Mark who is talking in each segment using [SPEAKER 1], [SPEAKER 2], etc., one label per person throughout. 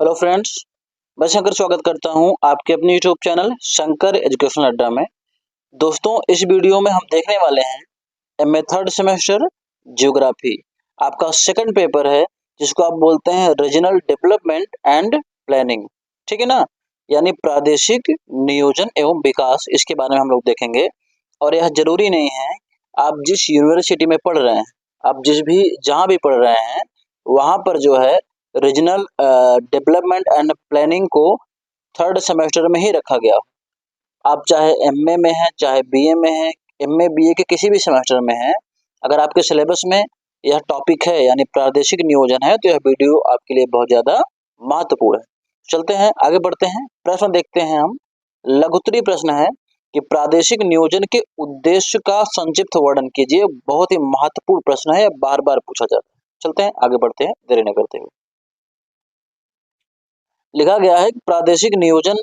[SPEAKER 1] Hello friends, मैं शंकर स्वागत करता हूं आपके अपने यूट्यूब चैनल शंकर एजुकेशनल अड्डा में। दोस्तों, इस वीडियो में हम देखने वाले हैं एमए थर्ड सेमेस्टर ज्योग्राफी। आपका सेकंड पेपर है जिसको आप बोलते हैं रीजनल डेवलपमेंट एंड प्लानिंग। ठीक है ना, यानी प्रादेशिक नियोजन एवं विकास। इसके बारे में हम लोग देखेंगे और यह जरूरी नहीं है आप जिस यूनिवर्सिटी में पढ़ रहे हैं, आप जहाँ भी पढ़ रहे हैं वहाँ पर जो है रीजनल डेवलपमेंट एंड प्लानिंग को थर्ड सेमेस्टर में ही रखा गया। आप चाहे एमए में हैं, चाहे बीए में हैं, एमए बीए के किसी भी सेमेस्टर में हैं, अगर आपके सिलेबस में यह टॉपिक है यानी प्रादेशिक नियोजन है तो यह वीडियो आपके लिए बहुत ज़्यादा महत्वपूर्ण है। चलते हैं, आगे बढ़ते हैं। प्रश्न देखते हैं हम। लघुत्तरीय प्रश्न है कि प्रादेशिक नियोजन के उद्देश्य का संक्षिप्त वर्णन कीजिए। बहुत ही महत्वपूर्ण प्रश्न है, बार बार पूछा जाता है। चलते हैं, आगे बढ़ते हैं देरी न करते हुए। लिखा गया है कि प्रादेशिक नियोजन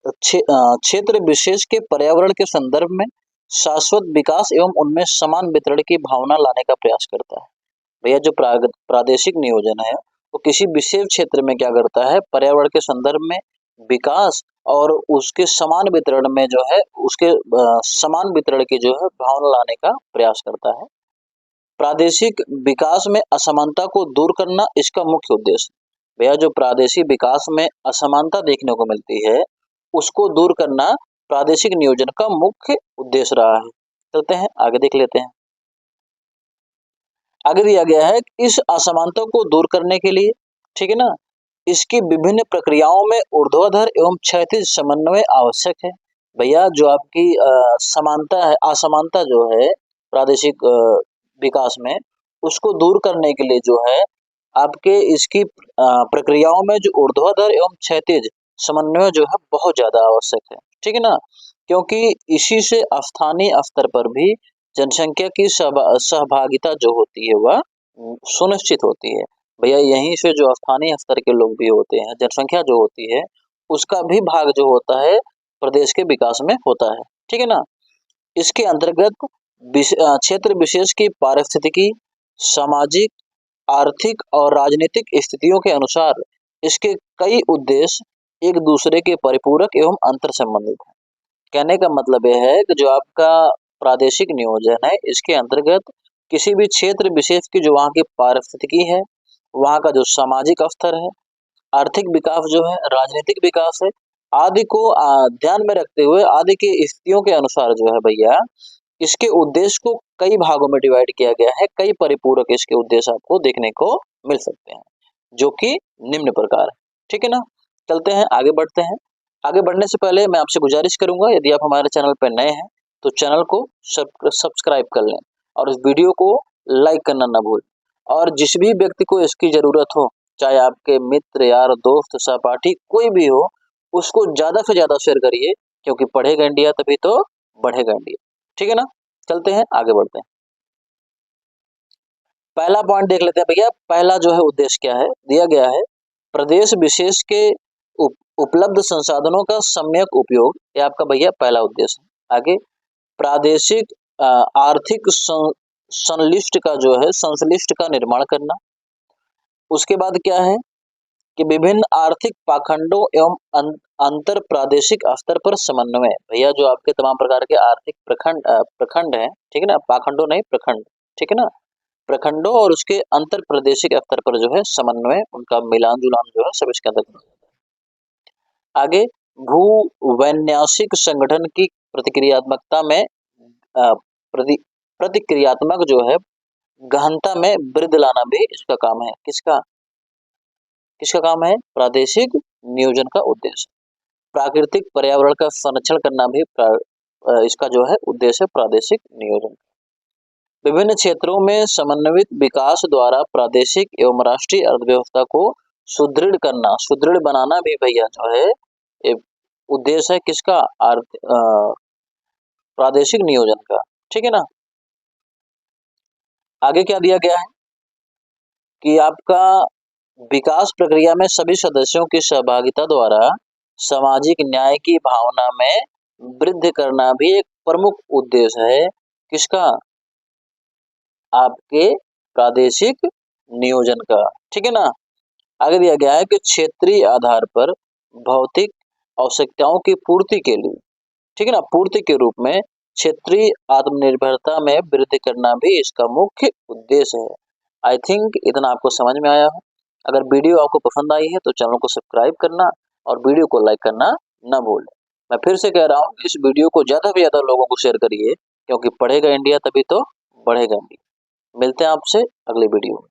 [SPEAKER 1] क्षेत्र विशेष के पर्यावरण के संदर्भ में शाश्वत विकास एवं उनमें समान वितरण की भावना लाने का प्रयास करता है। भैया, जो प्रादेशिक नियोजन है वो किसी विशेष क्षेत्र में क्या करता है, पर्यावरण के संदर्भ में विकास और उसके समान वितरण में जो है उसके समान वितरण की जो है भावना लाने का प्रयास करता है। प्रादेशिक विकास में असमानता को दूर करना इसका मुख्य उद्देश्य। भैया, जो प्रादेशिक विकास में असमानता देखने को मिलती है उसको दूर करना प्रादेशिक नियोजन का मुख्य उद्देश्य रहा है। चलते हैं, आगे देख लेते हैं। आगे दिया गया है कि इस असमानता को दूर करने के लिए, ठीक है ना, इसकी विभिन्न प्रक्रियाओं में ऊर्ध्वाधर एवं क्षैतिज समन्वय आवश्यक है। भैया, जो आपकी समानता है, असमानता जो है प्रादेशिक विकास में, उसको दूर करने के लिए जो है आपके इसकी प्रक्रियाओं में जो ऊर्ध्वाधर एवं क्षैतिज समन्वय जो है बहुत ज्यादा आवश्यक है। ठीक है ना, क्योंकि इसी से स्थानीय स्तर पर भी जनसंख्या की सहभागिता जो होती है वह सुनिश्चित होती है। भैया, यहीं से जो स्थानीय स्तर के लोग भी होते हैं, जनसंख्या जो होती है उसका भी भाग जो होता है प्रदेश के विकास में होता है। ठीक है ना, इसके अंतर्गत क्षेत्र विशेष की पारिस्थितिकी, सामाजिक, आर्थिक और राजनीतिक स्थितियों के अनुसार इसके कई उद्देश्य एक दूसरे के परिपूरक एवं अंतर संबंधित है। कहने का मतलब यह है कि जो आपका प्रादेशिक नियोजन है इसके अंतर्गत किसी भी क्षेत्र विशेष की जो वहाँ की पारिस्थितिकी है, वहाँ का जो सामाजिक स्तर है, आर्थिक विकास जो है, राजनीतिक विकास है, आदि को ध्यान में रखते हुए आदि की स्थितियों के अनुसार जो है भैया इसके उद्देश्य को कई भागों में डिवाइड किया गया है। कई परिपूरक इसके उद्देश्य आपको देखने को मिल सकते हैं जो कि निम्न प्रकार है। ठीक है ना, चलते हैं, आगे बढ़ते हैं। आगे बढ़ने से पहले मैं आपसे गुजारिश करूंगा, यदि आप हमारे चैनल पर नए हैं तो चैनल को सब्सक्राइब कर लें और इस वीडियो को लाइक करना ना भूलें। और जिस भी व्यक्ति को इसकी जरूरत हो, चाहे आपके मित्र, यार, दोस्त, सहपाठी कोई भी हो, उसको ज्यादा से ज्यादा शेयर करिए, क्योंकि पढ़ेगा इंडिया तभी तो बढ़ेगा इंडिया। ठीक है ना, चलते हैं, आगे बढ़ते हैं। पहला पॉइंट देख लेते हैं भैया। पहला जो है उद्देश्य क्या है, दिया गया है प्रदेश विशेष के उपलब्ध संसाधनों का सम्यक उपयोग। ये आपका भैया पहला उद्देश्य है। आगे, प्रादेशिक आर्थिक संश्लिष्ट का निर्माण करना। उसके बाद क्या है कि विभिन्न आर्थिक पाखंडों एवं अंतर प्रादेशिक स्तर पर समन्वय। भैया, जो आपके तमाम प्रकार के आर्थिक प्रखंड हैं, ठीक है ना, पाखंडों नहीं प्रखंड, ठीक है ना, प्रखंडों और उसके अंतर प्रादेशिक स्तर पर जो है समन्वय, उनका मिलान जुलान जो है सब इसके अंदर। आगे, भू वैन्यासिक संगठन की प्रतिक्रियात्मकता में प्रतिक्रियात्मक जो है गहनता में वृद्धि लाना भी इसका काम है। किसका किसका काम है? प्रादेशिक नियोजन का उद्देश्य। प्राकृतिक पर्यावरण का संरक्षण करना भी इसका जो है उद्देश्य प्रादेशिक नियोजन। विभिन्न क्षेत्रों में समन्वित विकास द्वारा प्रादेशिक एवं राष्ट्रीय अर्थव्यवस्था को सुदृढ़ बनाना भी भैया जो है एक उद्देश्य है। किसका? प्रादेशिक नियोजन का। ठीक है ना, आगे क्या दिया गया है कि आपका विकास प्रक्रिया में सभी सदस्यों की सहभागिता द्वारा सामाजिक न्याय की भावना में वृद्धि करना भी एक प्रमुख उद्देश्य है। किसका? आपके प्रादेशिक नियोजन का। ठीक है ना, आगे दिया गया है कि क्षेत्रीय आधार पर भौतिक आवश्यकताओं की पूर्ति के लिए, ठीक है ना, पूर्ति के रूप में क्षेत्रीय आत्मनिर्भरता में वृद्धि करना भी इसका मुख्य उद्देश्य है। आई थिंक इतना आपको समझ में आया हो। अगर वीडियो आपको पसंद आई है तो चैनल को सब्सक्राइब करना और वीडियो को लाइक करना न भूलें। मैं फिर से कह रहा हूँ, इस वीडियो को ज़्यादा से ज़्यादा लोगों को शेयर करिए, क्योंकि पढ़ेगा इंडिया तभी तो बढ़ेगा इंडिया। मिलते हैं आपसे अगले वीडियो में।